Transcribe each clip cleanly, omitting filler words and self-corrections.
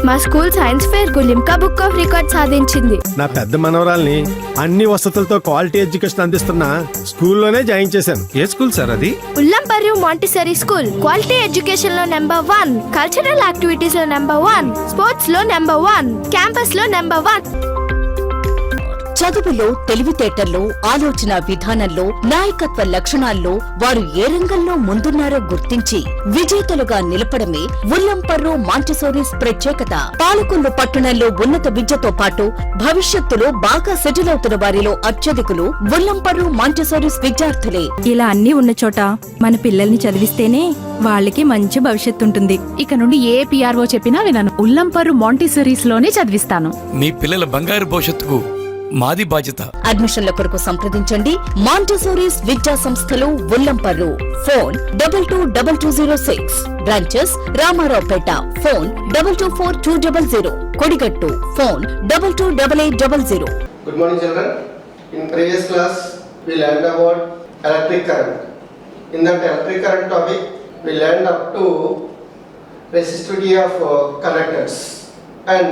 మా school science fair కు Limca book of record సాధించింది. నా పెద్ద మనవరాల్ని అన్ని వసతులతో క్వాలిటీ ఎడ్యుకేషన్ అందిస్తున్న స్కూల్లోనే జాయిన్ చేశాను. ఏ స్కూల్ సార్ అది? ఉల్లంపర్రు మాంటిసరీ స్కూల్. క్వాలిటీ ఎడ్యుకేషన్ లో నెంబర్ 1, కల్చరల్ యాక్టివిటీస్ లో నెంబర్ 1, స్పోర్ట్స్ లో నెంబర్ 1, క్యాంపస్ లో నెంబర్ 1. చదువులో, తెలివితేటల్లో, ఆలోచన విధానంలో, నాయకత్వ లక్షణాల్లో వారు ఏ రంగంలో ముందున్నారో గుర్తించి విజేతలుగా నిలపడమే ఉల్లంపర్రు మాంటిసోరీస్ ప్రత్యేకత. పాలకొల్లు పట్టణంలో ఉన్నత విద్యతో పాటు భవిష్యత్తులో బాగా సెటిల్ అవుతున్న వారిలో అత్యధికులు ఉల్లంపర్రు మాంటిసోరీస్ విద్యార్థులే. ఇలా అన్ని ఉన్న చోట మన పిల్లల్ని చదివిస్తేనే వాళ్ళకి మంచి భవిష్యత్తు ఉంటుంది. ఇక నుండి ఏ పిఆర్ఓ చెప్పినా వినను. ఉల్లంపర్రు మాంటిసోరీస్ లోనే చదివిస్తాను. మీ పిల్లల బంగారు భవిష్యత్తుకు మాది బాధ్యత. అడ్మిషన్ల కొరకు సంప్రదించండి. మాంటిసోరీస్ విద్యా సంస్థలు Ullamparru. Phone 222206. Branches Ramaraopeta. Phone 224200. Kodigattu. Phone 228800. Good morning, children. In previous class, we learned about electric current. In that electric current topic, we learned up to resistivity of conductors and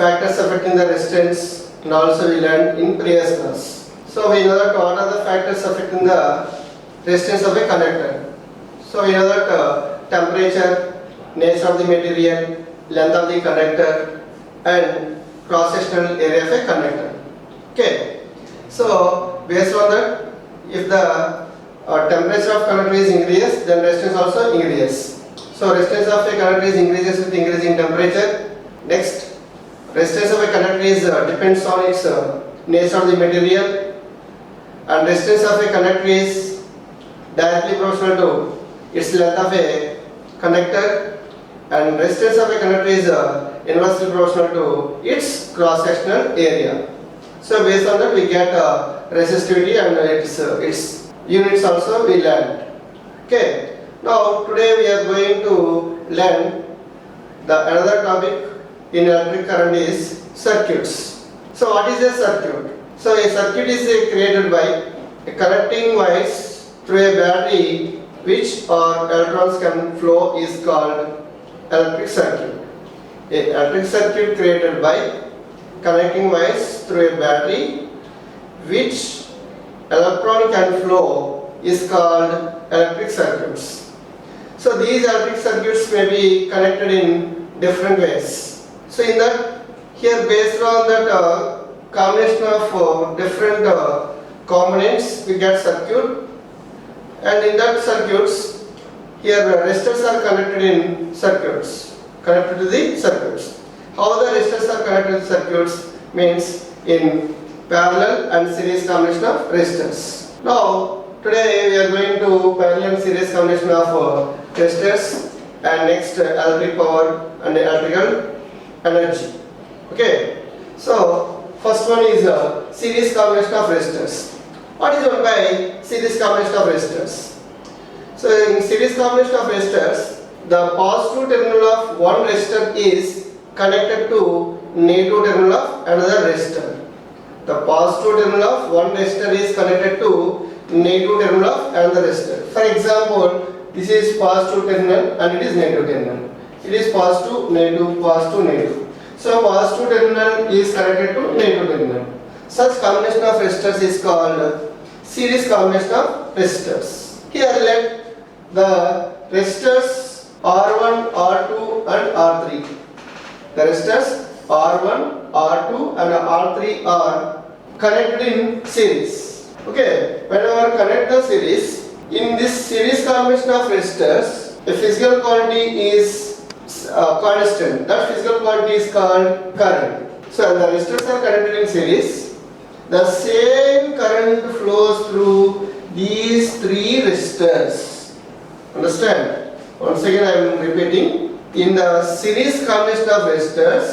factors affecting the resistance. And also we learned in previous class. So we know that what are the factors affecting the resistance of a conductor. So we know that temperature, nature of the material, length of the conductor, and cross-sectional area of a conductor. Okay. So based on that, if the temperature of conductor is increases, then resistance also increases. So resistance of a conductor is increases with increasing temperature. Next, resistance of a conductor is depends on its nature of the material, and resistance of a conductor is directly proportional to its length of a conductor, and resistance of a conductor is inversely proportional to its cross-sectional area. So based on that we get resistivity and its units also we learned. Okay. Now today we are going to learn the another topic in electric current is circuits. So what is a circuit? So a circuit is created by a connecting wires through a battery which electrons can flow is called electric circuit. A electric circuit created by connecting wires through a battery which electron can flow is called electric circuits. So these electric circuits may be connected in different ways. So in that, here based on that combination of different components, we get circuit, and in that circuits, here resistors are connected in circuits, connected to the circuits. How the resistors are connected to circuits means in parallel and series combination of resistors. Now today we are going to parallel and series combination of resistors, and next electric power and electrical energy. Okay, so first one is series combination of resistors. What is meant by series combination of resistors? So in series combination of resistors, the positive terminal of one resistor is connected to negative terminal of another resistor. The positive terminal of one resistor is connected to negative terminal of another resistor. For example, this is positive terminal and it is negative terminal. It is positive, negative, positive, negative. So positive terminal is connected to negative terminal. Such combination of resistors is called series combination of resistors. Here let the resistors R1, R2 and R3. The resistors R1, R2 and R3 are connected in series. Okay, whenever connect the series, in this series combination of resistors, a physical quantity is constant. That physical quantity is called current. So the resistors are connected in series. The same current flows through these three resistors. Understand? Once again I am repeating. In the series combination of resistors,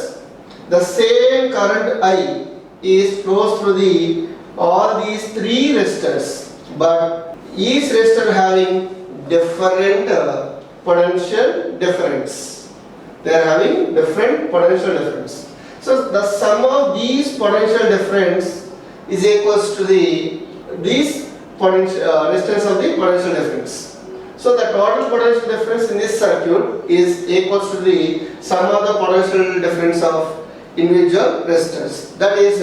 the same current I is flows through all these three resistors, but each resistor having different potential difference. They are having different potential difference. So the sum of these potential difference is equals to these resistance of the potential difference. So the total potential difference in this circuit is equals to the sum of the potential difference of individual resistors. That is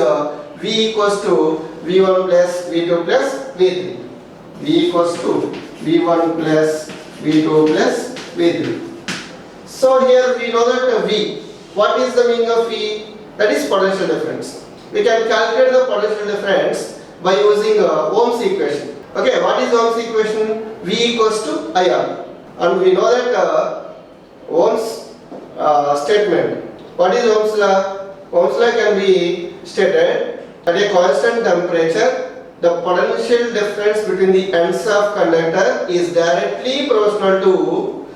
V equals to V1 plus V2 plus V3. V equals to V1 plus V2 plus V3. So here we know that V. What is the meaning of V? That is potential difference. We can calculate the potential difference by using Ohm's equation. Okay, what is Ohm's equation? V equals to IR. And we know that Ohm's statement. What is Ohm's law? Ohm's law can be stated at a constant temperature, the potential difference between the ends of conductor is directly proportional to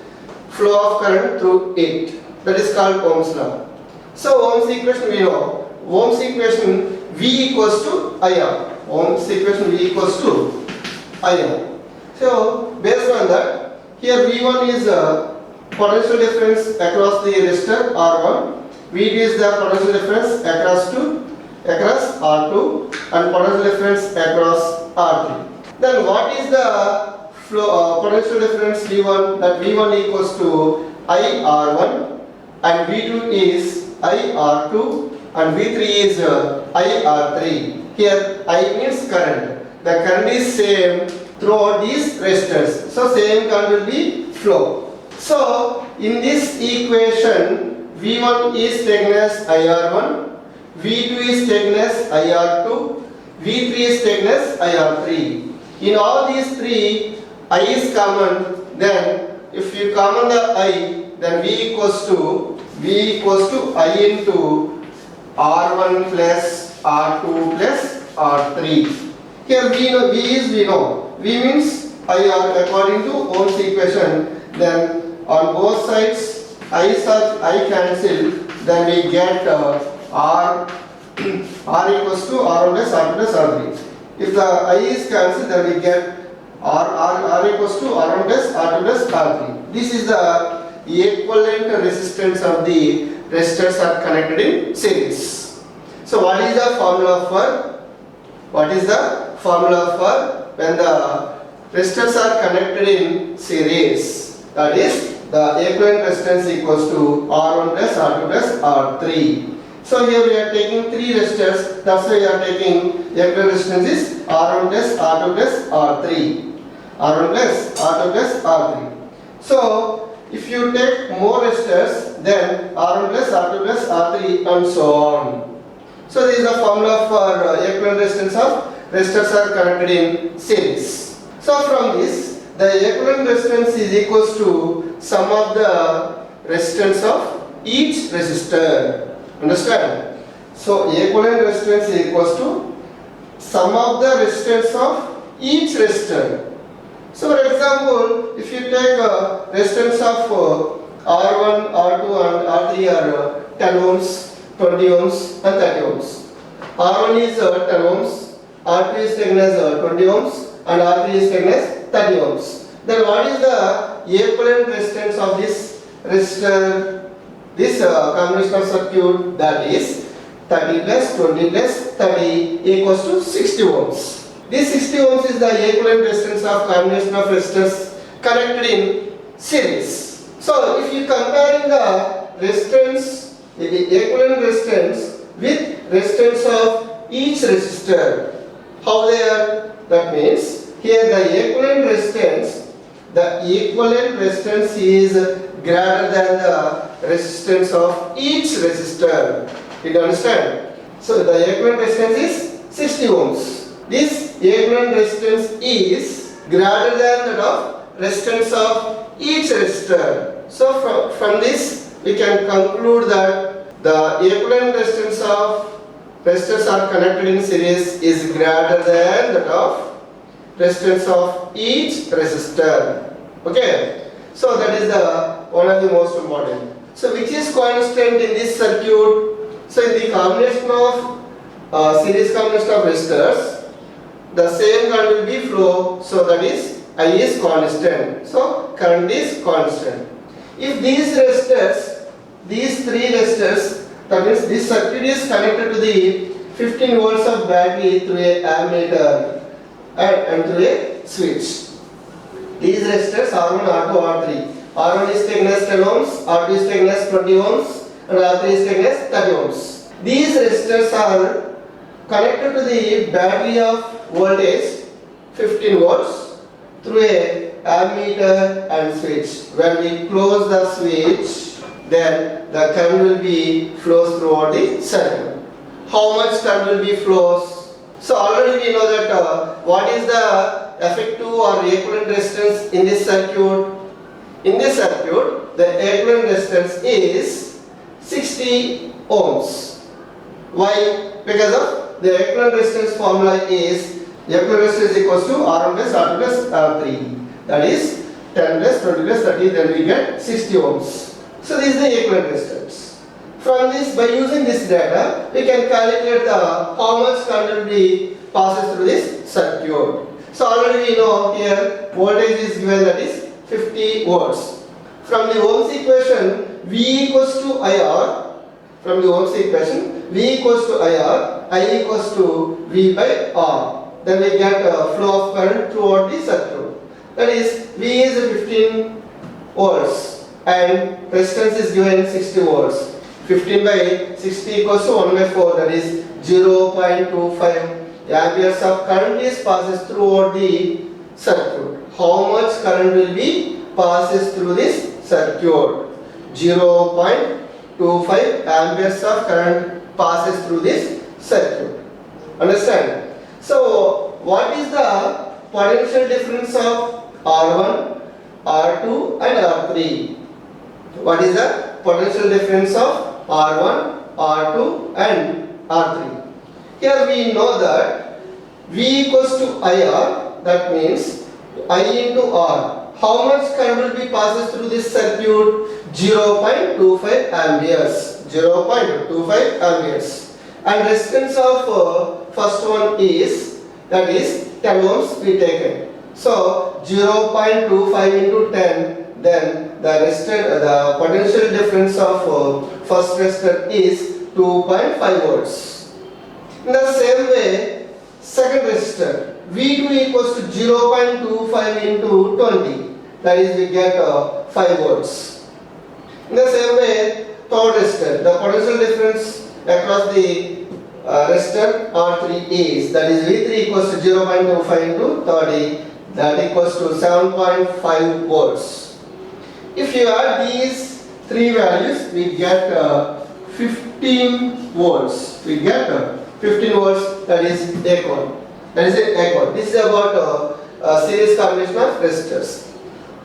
flow of current through it. That is called Ohm's law. So Ohm's equation we know. Ohm's equation V equals to IR. Ohm's equation V equals to IR. So based on that, here V1 is potential difference across the resistor R1. V2 is the potential difference across R2 and potential difference across R3. Then what is the potential difference V1? That V1 equals to IR1 and V2 is IR2 and V3 is IR3. Here I means current. The current is same throughout these resistors. So same current will be flow. So in this equation V1 is taken as IR1, V2 is taken as IR2, V3 is taken as IR3. In all these three I is common. Then if you common the I, then V equals to I into R1 plus R2 plus R3. Here we know V means IR according to Ohm's equation. Then on both sides I cancel. Then we get R equals to R1 plus R2 plus R3. If the I is cancelled, then we get R equals to R1 plus R2 plus R3. This is the equivalent resistance of the resistors are connected in series. So what is the formula for when the resistors are connected in series? That is the equivalent resistance equals to R1 plus R2 plus R3. So here we are taking three resistors. That's why we are taking equivalent resistance is R1 plus R2 plus R3. R1 plus R2 plus R3. So if you take more resistors, then R1 plus R2 plus R3 and so on. So this is the formula for equivalent resistance of resistors are connected in series. So from this, the equivalent resistance is equals to sum of the resistance of each resistor. Understand? So equivalent resistance is equals to sum of the resistance of each resistor. So for example, if you take resistance of R1, R2 and R3 are 10 ohms, 20 ohms and 30 ohms. R1 is 10 ohms, R2 is taken as 20 ohms and R3 is taken as 30 ohms. Then what is the equivalent resistance of this resistor, this combination of circuit? That is 30 plus 20 plus 30 equals to 60 ohms. This 60 ohms is the equivalent resistance of combination of resistors connected in series. So if you comparing the resistance, the equivalent resistance with resistance of each resistor, how they are? That means here the equivalent resistance is greater than the resistance of each resistor. Did you understand? So the equivalent resistance is 60 ohms. This equivalent resistance is greater than that of resistance of each resistor. So from this we can conclude that the equivalent resistance of resistors are connected in series is greater than that of resistance of each resistor. Okay, so that is the one of the most important. So which is constant in this circuit? So in the combination of series combination of resistors, the same current will be flow. So that is I is constant. So current is constant. If these resistors, these three resistors, that means this circuit is connected to the 15 volts of battery through a ammeter and through a switch. these resistors R1, R2, R3. R1 is taken as 10 ohms, R2 is taken as 20 ohms, and R3 is taken as 30 ohms. These resistors are connected to the battery of voltage 15 volts through a ammeter and switch. When we close the switch, then the current will be flows throughout the circuit. How much current will be flows? So already we know that what is the effective or equivalent resistance in this circuit. In this circuit, the equivalent resistance is 60 ohms. Why? Because of the equivalent resistance formula is equivalent resistance equals to R1 plus R2 plus R3. That is 10 plus 20 plus 30, then we get 60 ohms. So this is the equivalent resistance. From this, by using this data, we can calculate the how much current will be passes through this circuit. So already we know here voltage is given, that is 50 volts. From the Ohm's equation, V equals to IR. From the Ohm's equation, V equals to IR, I equals to V by R. Then we get a flow of current throughout the circuit. That is, V is 15 volts and resistance is given 60 volts. 15 by 60 equals to 1 by 4, that is 0.25 amperes of current is passes throughout the circuit. How much current will be passes through this circuit? 0.25 amperes of current passes through this circuit. Understand? So what is the potential difference of R1, R2 and R3? What is the potential difference of R1, R2 and R3? Here we know that V equals to IR, that means I into R. How much current will be passes through this circuit? 0.25 amperes. 0.25 amperes. And resistance of first one is, that is 10 ohms we taken. So 0.25 into 10, then the potential difference of first resistor is 2.5 volts. In the same way, second resistor V2 equals to 0.25 into 20, that is we get 5 volts. In the same way, third resistor, the potential difference across the resistor R3 is, that is V3 equals to 0.25 into 30, that equals to 7.5 volts. If you add these three values, we get 15 volts. We get 15 volts, that is equal. That is equal. This is about series combination of resistors.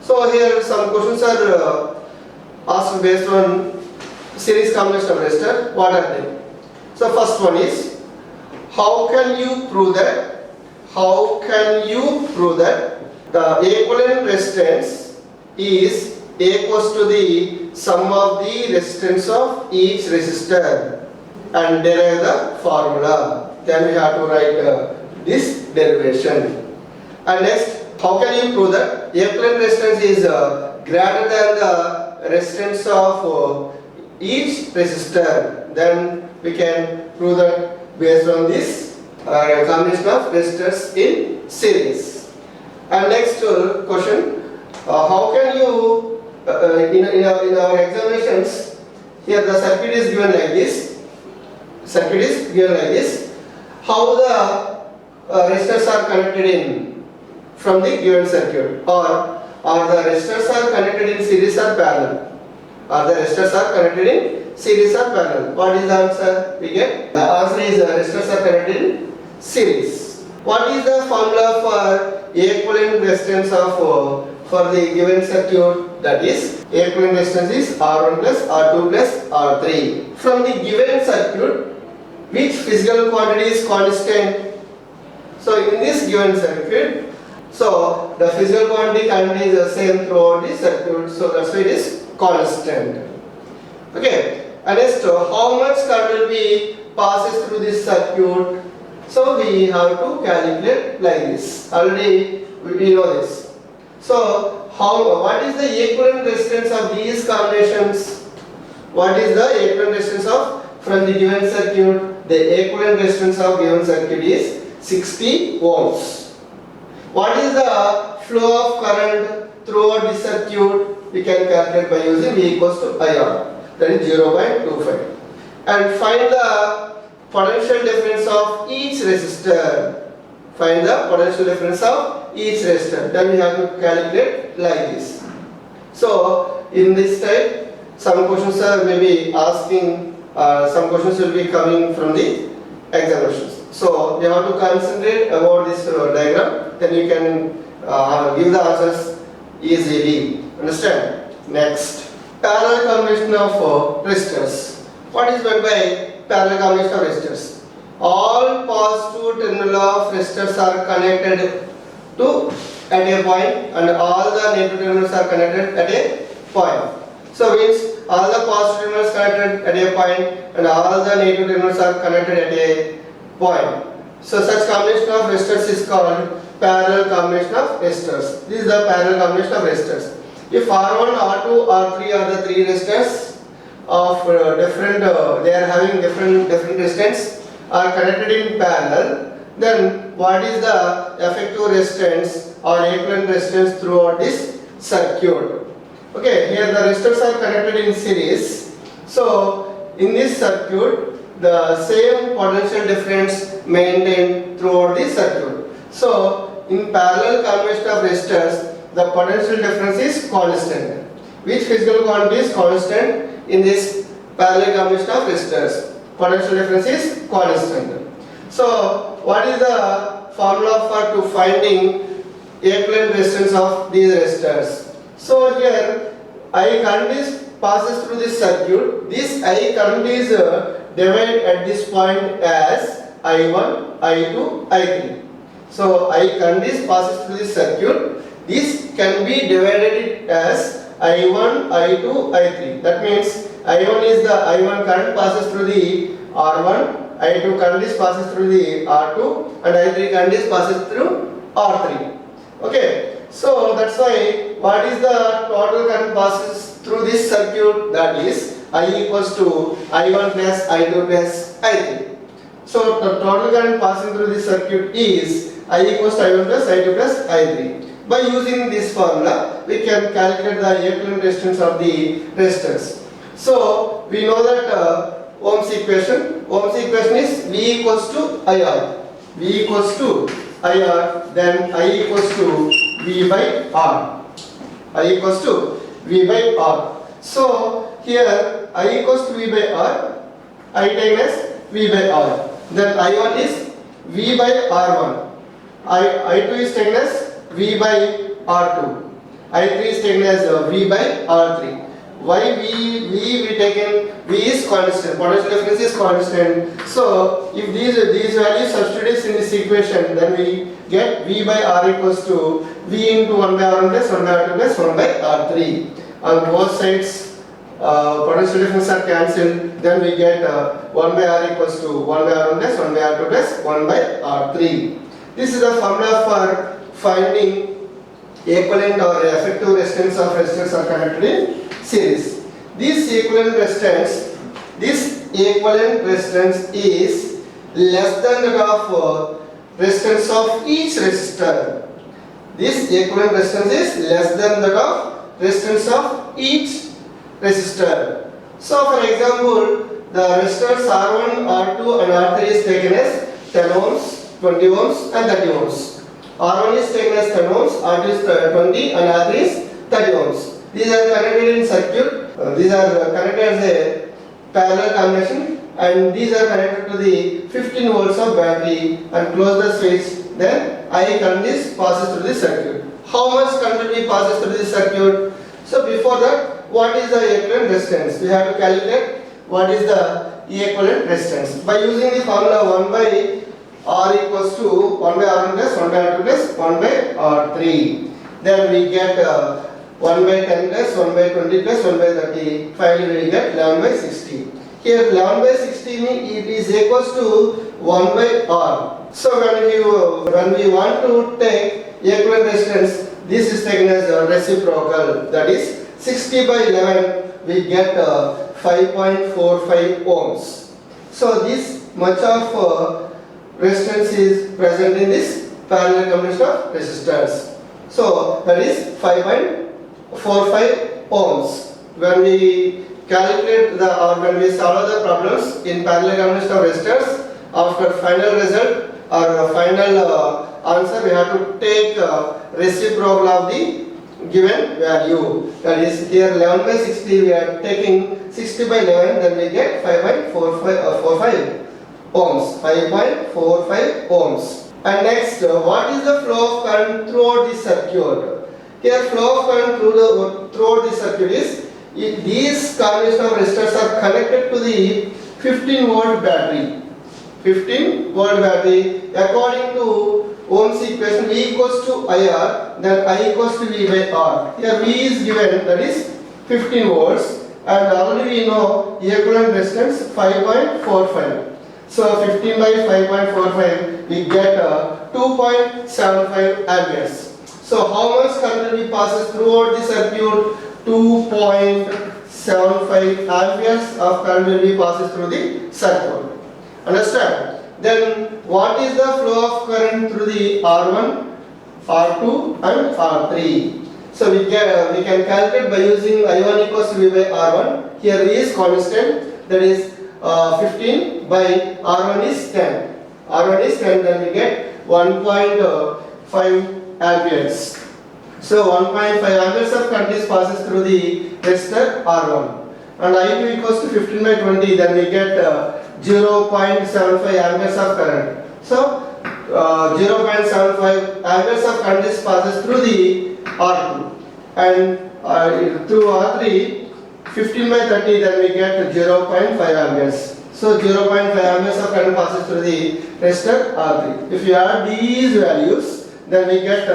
So here some questions are asked based on series combination of resistor. What are they? So first one is, how can you prove that? How can you prove that the equivalent resistance is equals to the sum of the resistance of each resistor, and derive the formula? Then we have to write this derivation. And next, how can you prove that equivalent resistance is greater than the resistance of each resistor? Then we can prove that based on this combination of resistors in series. And next question, how can you in our examinations, here the circuit is given like this. Circuit is given like this. How the resistors are connected in from the given circuit, or the resistors are connected in series or parallel? Or the resistors are connected in series or parallel? What is the answer we get? The answer is resistors are connected in series. What is the formula for equivalent resistance of for the given circuit? That is, equivalent resistance is R1 plus R2 plus R3. From the given circuit, which physical quantity is constant? So in this given circuit, so the physical quantity is the same throughout the circuit, so that's why it is constant. Okay, and next, how much current will be passes through this circuit? So we have to calculate like this. Already we know this. So what is the equivalent resistance of these combinations? What is the equivalent resistance of from the given circuit? The equivalent resistance of given circuit is 60 ohms. What is the flow of current throughout the circuit we can calculate by using V equals to IR, that is 0.25. And find the potential difference of each resistor. Find the potential difference of each resistor. Then we have to calculate like this. So in this type, some questions are maybe asking, some questions will be coming from the examinations. So you have to concentrate about this diagram. Then you can give the answers easily. Understand? Next, parallel combination of resistors. What is meant by parallel combination of resistors? All positive terminal of resistors are connected to at a point, and all the negative terminals are connected at a point. So means all the positive terminals connected at a point, and all the negative terminals are connected at a point. So such combination of resistors is called parallel combination of resistors. This is the parallel combination of resistors. If R1, R2, R3 are the three resistors of different, they are having different resistance are connected in parallel, then what is the effective resistance or equivalent resistance throughout this circuit? Okay, here the resistors are connected in series. So in this circuit, the same potential difference maintained throughout the circuit. So in parallel combination of resistors, the potential difference is constant. Which physical quantity is constant in this parallel combination of resistors? Potential difference is constant. So what is the formula for to finding equivalent resistance of these resistors? So here I current is passes through this circuit. This I current is divided at this point as I1, I2, I3. So I current is passes through this circuit. This can be divided as I1, I2, I3. That means I1 is the I1 current passes through the R1, I2 current is passes through the R2, and I3 current is passes through R3. Okay, so that's why what is the total current passes through this circuit? That is I equals to I1 plus I2 plus I3. So the total current passing through this circuit is I equals to I1 plus I2 plus I3. By using this formula, we can calculate the equivalent resistance of the resistors. So we know that Ohm's equation. Ohm's equation is V equals to IR. V equals to IR, then I equals to V by R. I equals to V by R. So here I equals to V by R, I taken as V by R. Then I1 is V by R1. I2 is taken as V by R2. I3 is taken as V by R3. Why we taken V is constant, potential difference is constant. So if these values substitute in this equation, then we get V by R equals to V into 1 by R1 plus 1 by R2 plus 1 by R3. On both sides potential difference are cancelled, then we get 1 by R equals to 1 by R1 plus 1 by R2 plus 1 by R3. This is the formula for finding equivalent or effective resistance of resistors are connected in series. This equivalent resistance is less than that of resistance of each resistor. This equivalent resistance is less than that of resistance of each resistor. So for example, the resistors R1, R2 and R3 is taken as 10 ohms, 20 ohms and 30 ohms. R1 is taken as 10 ohms, R2 is 20 and R3 is 30 ohms. These are connected in circuit, these are connected as a parallel combination, and these are connected to the 15 volts of battery, and close the switch, then I current is passes through the circuit. How much current will be passes through the circuit? So before that, what is the equivalent resistance? We have to calculate what is the equivalent resistance. By using the formula 1 by R equals to 1 by R1 plus 1 by R2 plus 1 by R3. Then we get 1 by 10 plus 1 by 20 plus 1 by 30. Finally we get 11 by 60. Here 11 by 60 means it is equals to 1 by R. So when we want to take equivalent resistance, this is taken as a reciprocal. That is 60 by 11 we get 5.45 ohms. So this much of resistance is present in this parallel combination of resistors. So that is 5.45 ohms. When we calculate or when we solve the problems in parallel combination of resistors, after final result or final answer, we have to take reciprocal of the given value. That is here 11 by 60, we are taking 60 by 11, then we get 5.45 ohms. 5.45 ohms. And next, what is the flow of current throughout the circuit? Here flow of current throughout the circuit is, if these combination of resistors are connected to the 15 volt battery. 15 volt battery, according to Ohm's equation, V equals to IR, then I equals to V by R. Here V is given, that is 15 volts, and already we know equivalent resistance 5.45. So 15 by 5.45, we get 2.75 amperes. So how much current will be passes throughout the circuit? 2.75 amperes of current will be passes through the circuit. Understand? Then what is the flow of current through the R1, R2 and R3? So we can calculate by using I1 equals to V by R1. Here V is constant, that is 15 by R1 is 10. R1 is 10, then we get 1.5 amperes. So 1.5 amperes of current is passes through the resistor R1. And I2 equals to 15 by 20, then we get 0.75 amperes of current. So 0.75 amperes of current is passes through the R2, and through R3 15 by 30, then we get 0.5 amperes. So 0.5 amperes of current passes through the resistor R3. If you add these values, then we get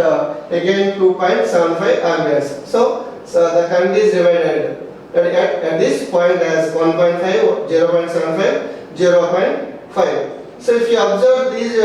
again 2.75 amperes. So the current is divided at this point as 1.5, 0.75, 0.5. So if you observe these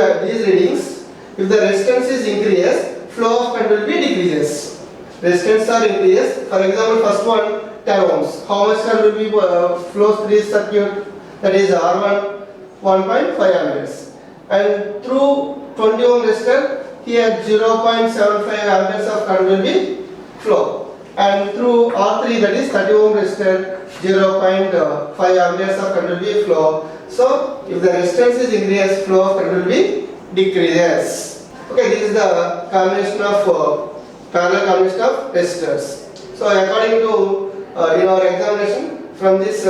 readings, if the resistance is increased, flow of current will be decreases. Resistance are increased. For example, first one 10 ohms. How much current will be flows through this circuit? That is R1 1.5 amperes. And through 20 ohm resistor, here 0.75 amperes of current will be flow. And through R3, that is 30 ohm resistor, 0.5 amperes of current will be flow. So if the resistance is increased, flow of current will be decreases. Okay, this is the combination of parallel combination of resistors. So according to in our examination, from this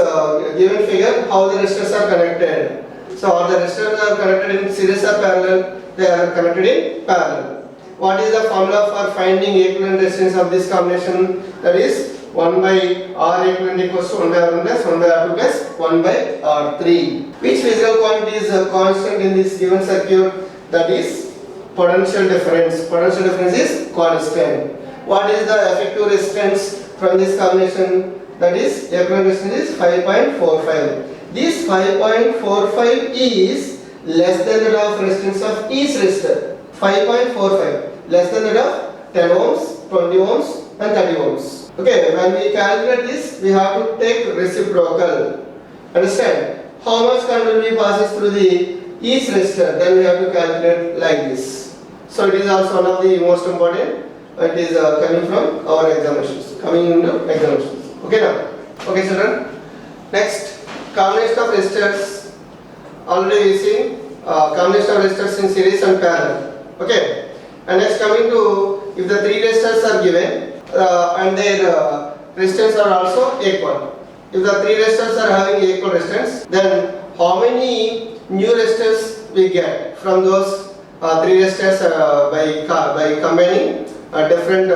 given figure, how the resistors are connected. So are the resistors are connected in series or parallel? They are connected in parallel. What is the formula for finding equivalent resistance of this combination? That is 1 by R equivalent equals to 1 by R1 plus 1 by R2 plus 1 by R3. Which physical quantity is constant in this given circuit? That is potential difference. Potential difference is constant. What is the effective resistance from this combination? That is equivalent resistance is 5.45. This 5.45 is less than that of resistance of each resistor. 5.45 less than that of 10 ohms, 20 ohms and 30 ohms. Okay, when we calculate this, we have to take reciprocal. Understand? How much current will be passes through the each resistor? Then we have to calculate like this. So it is also one of the most important. It is coming from our examinations. Coming into examinations. Okay now. Okay children. Next, combination of resistors. Already we seen combination of resistors in series and parallel. Okay. And next coming to, if the three resistors are given and their resistance are also equal. If the three resistors are having equal resistance, then how many new resistors we get from those three resistors by combining different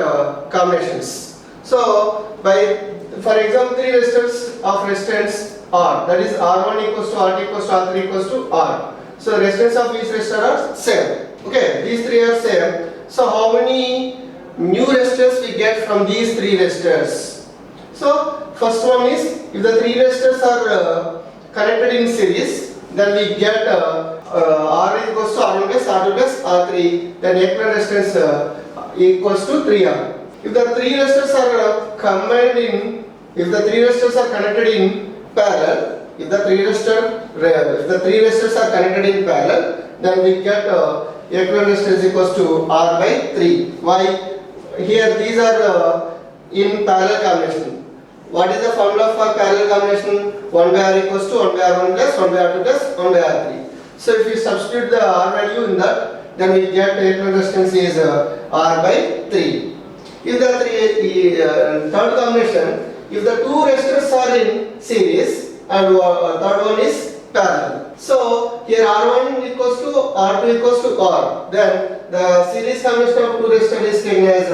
combinations. So for example, three resistors of resistance R, that is R1 equals to R2 equals to R3 equals to R. So resistance of each resistor are same. Okay, these three are same. So how many new resistors we get from these three resistors? So first one is, if the three resistors are connected in series, then we get R equals to R1 plus R2 plus R3, then equivalent resistance equals to 3R. If the three resistors are combined in, if the three resistors are connected in parallel, if the three resistors are connected in parallel, then we get equivalent resistance equals to R by 3. Why? here these are in parallel combination. What is the formula for parallel combination? 1 by r equals to 1 by r1 plus 1 by r2 plus 1 by r3. So if you substitute the r value in that, then we get equivalent resistance is r by 3. If the third combination, if the two resistors are in series and third one is parallel. So here r1 equals to r2 equals to r. Then the series combination of two resistors is taken as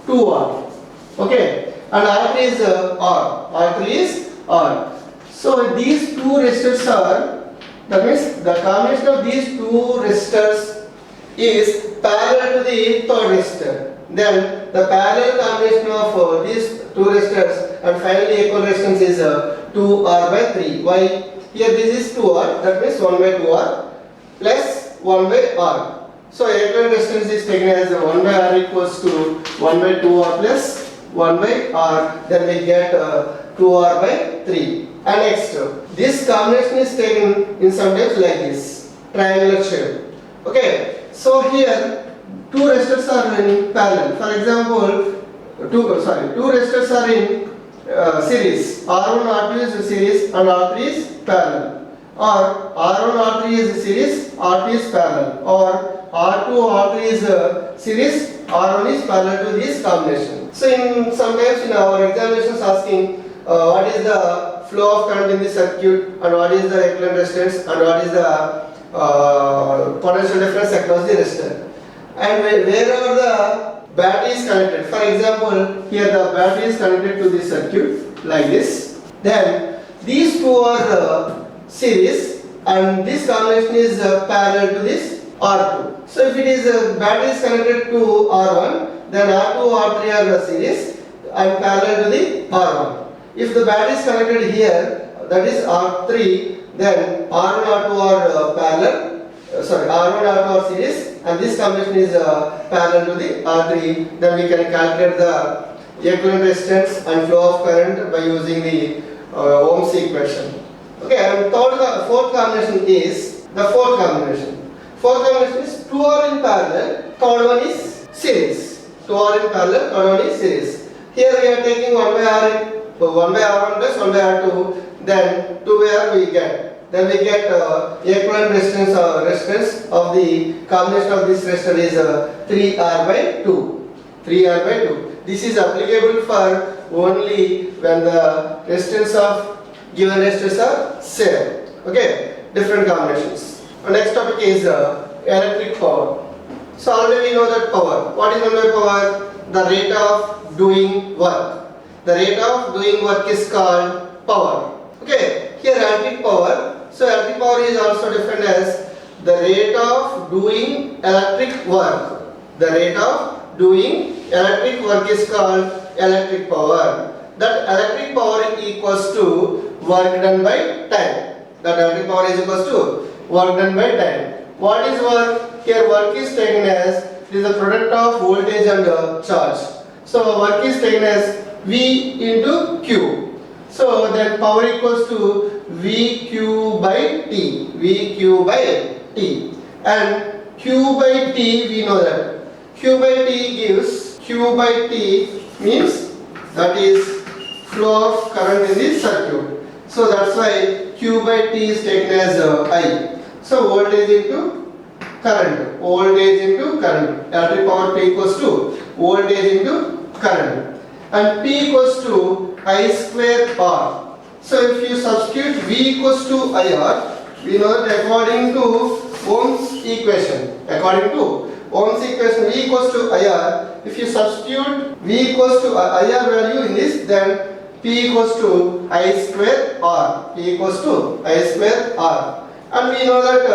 2r. Okay. And R3 is R. R3 is R. So these two resistors are, that means the combination of these two resistors is parallel to the third resistor. Then the parallel combination of these two resistors and finally equal resistance is 2R by 3. Why? Here this is 2R, that means 1 by 2R plus 1 by R. So equivalent resistance is taken as 1 by R equals to 1 by 2R plus 1 by r, then we get 2r by 3. And next, this combination is taken in sometimes like this, triangular shape. Okay, so here two resistors are in parallel. For example, two resistors are in series. R1 R2 is series and R3 is parallel. Or R1 R3 is series, R2 is parallel. Or R2 R3 is series, R1 is parallel to this combination. So in sometimes in our examinations asking what is the flow of current in the circuit and what is the equivalent resistance and what is the potential difference across the resistor. And wherever the battery is connected, for example here the battery is connected to the circuit like this, then these two are series and this combination is parallel to this R2. So if it is battery is connected to R1, then R2, R3 are the series and parallel to the R1. If the battery is connected here, that is R3, then R1, R2 are R1, R2 are series and this combination is parallel to the R3. Then we can calculate the equivalent resistance and flow of current by using the Ohm's equation. Okay, and fourth combination is the fourth combination. Fourth combination is 2 are in parallel, third one is series. 2 are in parallel, third one is series. Here we are taking 1 by r1 plus 1 by r2, then 2 by r we get. Then we get equivalent resistance of the combination of this resistor is 3r by 2. 3r by 2. This is applicable for only when the resistance of given resistors are same. Okay, different combinations. Our next topic is electric power. So already we know that power. What is meant by power? The rate of doing work. The rate of doing work is called power. Okay, here electric power. So electric power is also defined as the rate of doing electric work. The rate of doing electric work is called electric power. That electric power equals to work done by time. That electric power is equals to work done by time. What is work? Here work is taken as it is the product of voltage and charge. So work is taken as V into Q. So then power equals to VQ by T. VQ by T. And Q by T we know that. Q by T gives Q by T means that is flow of current in the circuit. So that's why Q by T is taken as I. So voltage into current. Voltage into current. Electric power P equals to voltage into current. And P equals to I square R. So if you substitute V equals to IR, we know that according to Ohm's equation, V equals to IR, if you substitute V equals to IR value in this, then P equals to I square R. P equals to I square R. And we know that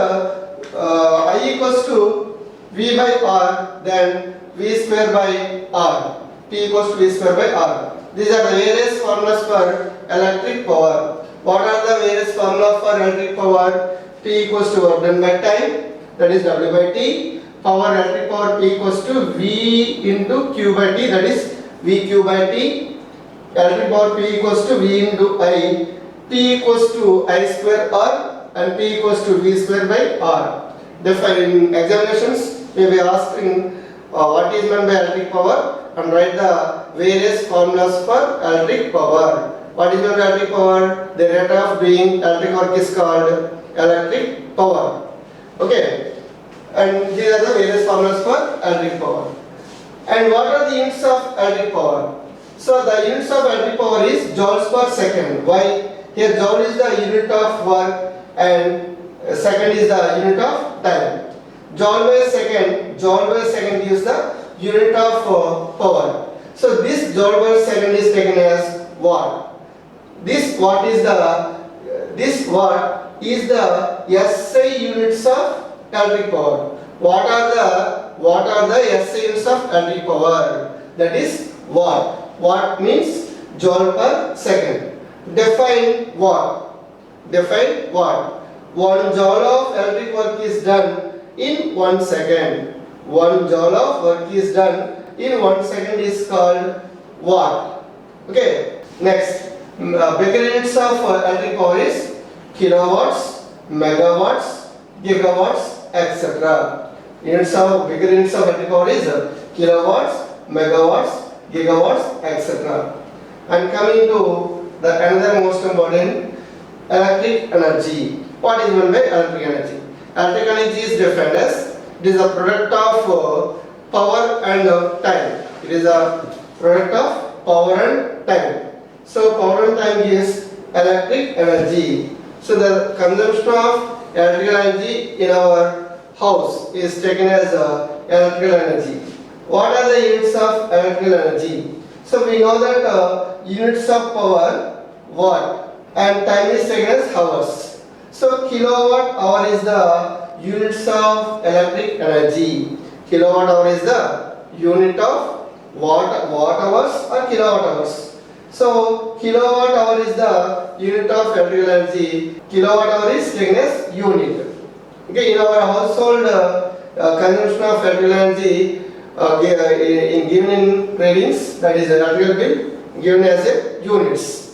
I equals to V by R, then V square by R. P equals to V square by R. These are the various formulas for electric power. What are the various formulas for electric power? P equals to work done by time, that is W by T. Power, electric power P equals to V into Q by T, that is VQ by T. Electric power P equals to V into I. P equals to I square R and P equals to V square by R. Therefore in examinations we will be asking what is meant by electric power, and write the various formulas for electric power. What is your electric power? The rate of doing electric work is called electric power. Okay, and these are the various formulas for electric power. And what are the units of electric power? So the units of electric power is joules per second. Why? Here joule is the unit of work and second is the unit of time. Joule by second gives the unit of power. So this joule by second is taken as watt. This watt is the SI units of electric power. What are the SI units of electric power? That is watt. Watt means joule per second. Define watt. 1 joule of electric work is done in 1 second. 1 joule of work is done in 1 second is called watt. Okay. Next, bigger units of electric power is kilowatts, megawatts, gigawatts, etc. Bigger units of electric power is kilowatts, megawatts, gigawatts, etc. And coming to the another most important, electric energy. What is meant by electric energy? Electric energy is defined as it is a product of power and time. It is a product of power and time. So power and time gives electric energy. So the consumption of electrical energy in our house is taken as electrical energy. What are the units of electrical energy? So we know that units of power, watt, and time is taken as hours. So kilowatt hour is the units of electric energy. Kilowatt hour is the unit of watt hours or kilowatt hours. So kilowatt hour is the unit of electrical energy. Kilowatt hour is taken as unit. Okay, in our household consumption of electrical energy given in readings, that is electrical bill given as a units.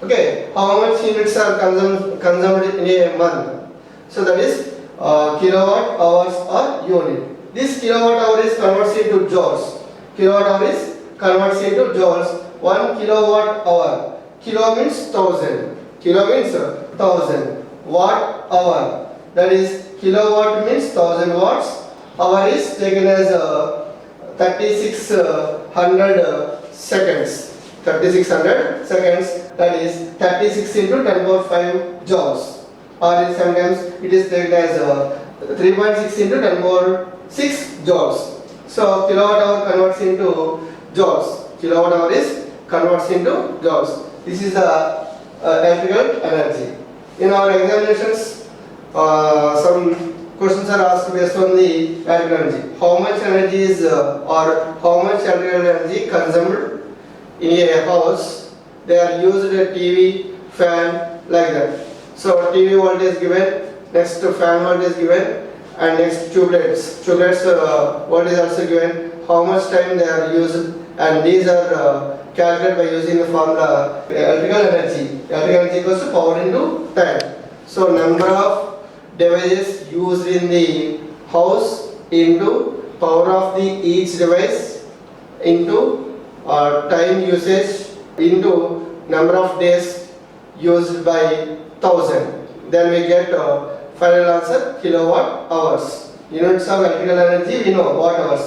Okay, how much units are consumed in a month? So that is kilowatt hours or unit. This kilowatt hour is converted into joules. Kilowatt hour is converted into joules. 1 kilowatt hour. Kilo means 1000. Kilo means 1000. Watt hour. That is kilowatt means 1000 watts. Hour is taken as 3600 seconds. 3600 seconds, that is 36 into 10 power 5 joules, or sometimes it is taken as 3.6 into 10 power 6 joules. So kilowatt hour converts into joules. Kilowatt hour is converts into joules. This is the electrical energy. In our examinations, some questions are asked based on the electrical energy. How much energy is or how much electrical energy consumed in a house? They are used a TV, fan, like that. So TV voltage given, next fan voltage given, and next tube lights voltage also given. How much time they are used, and these are calculated by using the formula electrical energy. Electrical energy equals to power into time. So number of devices used in the house into power of the each device into time usage into number of days used by 1000. Then we get final answer kilowatt hours. Units of electrical energy we know watt hours.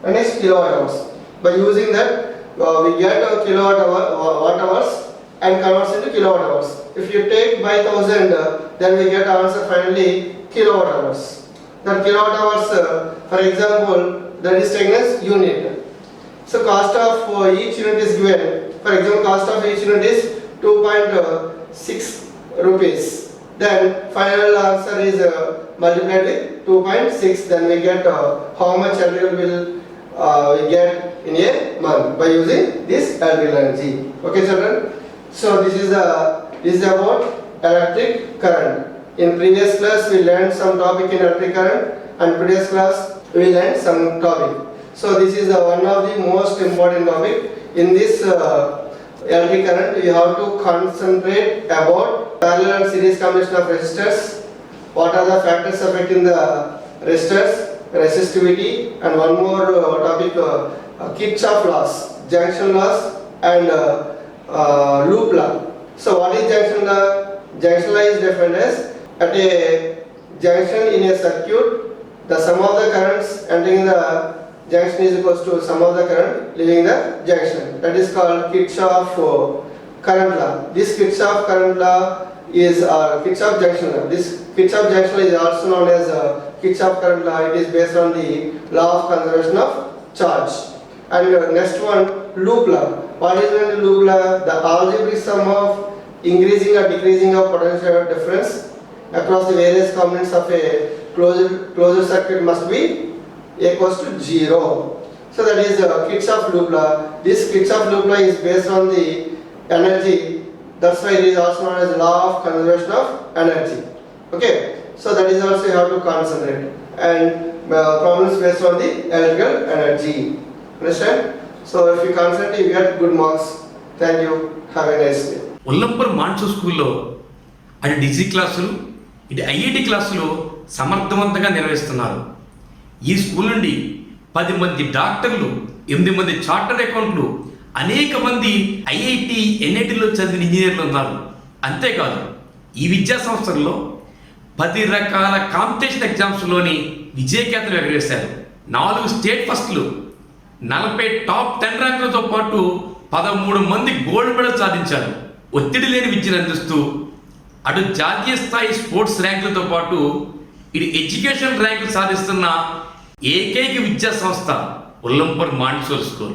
And next kilowatt hours. By using that we get kilowatt watt hours and converts into kilowatt hours. If you take by 1000, then we get answer finally kilowatt hours. That kilowatt hours, for example, that is taken as unit. So cost of each unit is given. For example, cost of each unit is 2.6 rupees. Then final answer is multiplied with 2.6. Then we get how much electrical bill we get in a month by using this electrical energy. Okay, children. So this is about electric current. In previous class we learned some topic in electric current, and previous class we learned some topic. So this is one of the most important topic. In this electric current we have to concentrate about parallel and series combination of resistors. What are the factors affecting the resistors, resistivity, and one more topic Kirchhoff laws, junction laws and loop law. So what is junction law? Junction law is defined as at a junction in a circuit, the sum of the currents entering the junction is equals to sum of the current leaving the junction. That is called Kirchhoff current law. This Kirchhoff current law is Kirchhoff junction law. This Kirchhoff junction law is also known as Kirchhoff current law. It is based on the law of conservation of charge. And next one, loop law. What is meant by loop law? The algebraic sum of increasing or decreasing of potential difference across the various components of a closed circuit must be equals to 0. So that is Kirchhoff loop law. This Kirchhoff loop law is based on the energy. That's why it is also known as law of conservation of energy. Okay. So that is also you have to concentrate. And problems based on the electrical energy. Understand? So if you concentrate, you get good marks. Thank you. Have a nice day. ఉల్లంపూర్ మాన్సో స్కూల్లో అటు degree క్లాసులు ఇటు IIT క్లాసులు సమర్థవంతంగా నిర్వహిస్తున్నారు. ఈ school నుండి 10 మంది డాక్టర్లు, 8 మంది చార్టర్డ్ అకౌంట్లు, అనేక మంది ఐఐటి ఎన్ఐటిలో చదివిన ఇంజనీర్లు ఉన్నారు. అంతేకాదు ఈ విద్యా సంస్థల్లో 10 రకాల కాంపిటీషన్ ఎగ్జామ్స్లోని విజయకేతలు ఎగరేశారు. 4 స్టేట్ ఫస్ట్లు, 40 టాప్ 10 ర్యాంకులతో పాటు 13 మంది గోల్డ్ మెడల్ సాధించారు. ఒత్తిడి లేని విద్యను అందిస్తూ అటు జాతీయ స్థాయి స్పోర్ట్స్ ర్యాంకులతో పాటు ఇటు ఎడ్యుకేషన్ ర్యాంకులు సాధిస్తున్న ఏకైక విద్యా సంస్థ ఉల్లంపూర్ మాంటిసోరీ స్కూల్.